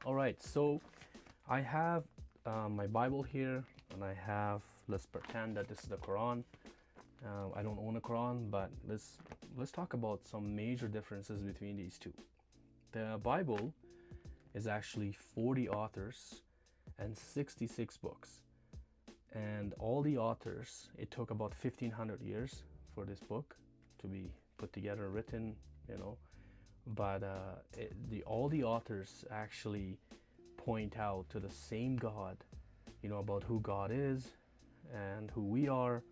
All right, so I have my Bible here, and let's pretend that this is the Quran. I don't own a Quran, but let's talk about some major differences between these two. The Bible is actually 40 authors and 66 books. And all the authors, it took about 1500 years for this book to be put together, written, you know. But all the authors actually point out to the same God, about who God is and who we are.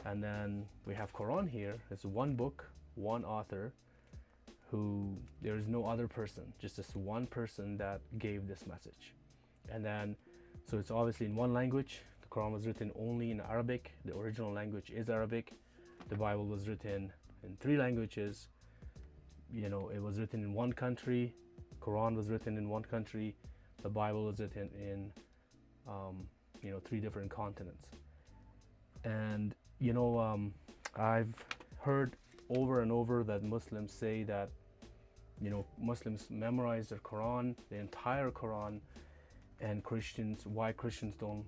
And then we have Quran here. It's one book, one author, who there is no other person, just this one person that gave this message. And then, so it's obviously in one language. The Quran was written only in Arabic. The original language is Arabic. The Bible was written in three languages. It was written in one country. Quran was written in one country. The Bible was written in, three different continents. And, I've heard over and over that Muslims say that, Muslims memorize their Quran, the entire Quran, and why Christians don't,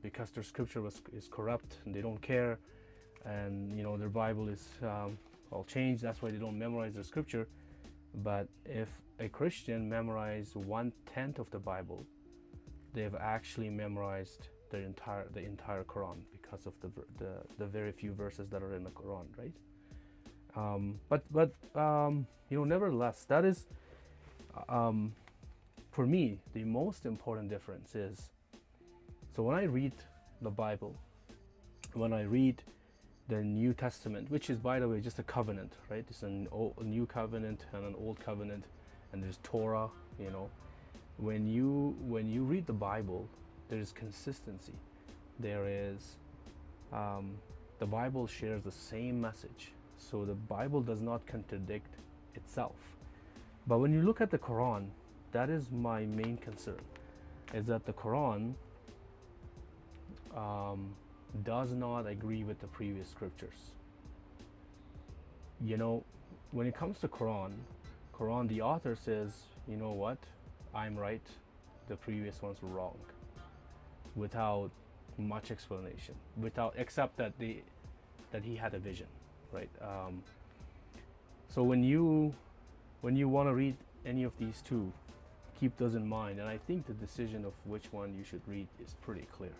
because their scripture is corrupt and they don't care, and, their Bible is all changed, that's why they don't memorize their scripture. But if a Christian memorized 1/10 of the Bible, they've actually memorized the entire Quran because of the very few verses that are in the Quran, right? Nevertheless, that is, for me, the most important difference is, so when I read the Bible, when I read the New Testament, which is, by the way, just a covenant, right? It's a new covenant and an old covenant, and there's Torah. When you read the Bible, there is consistency. There is, the Bible shares the same message, so the Bible does not contradict itself. But when you look at the Quran, that is my main concern, is that the Quran does not agree with the previous scriptures. When it comes to Quran, the author says, you know what, I'm right, the previous ones were wrong, without much explanation, except that he had a vision, right? So when you want to read any of these two, keep those in mind, and I think the decision of which one you should read is pretty clear.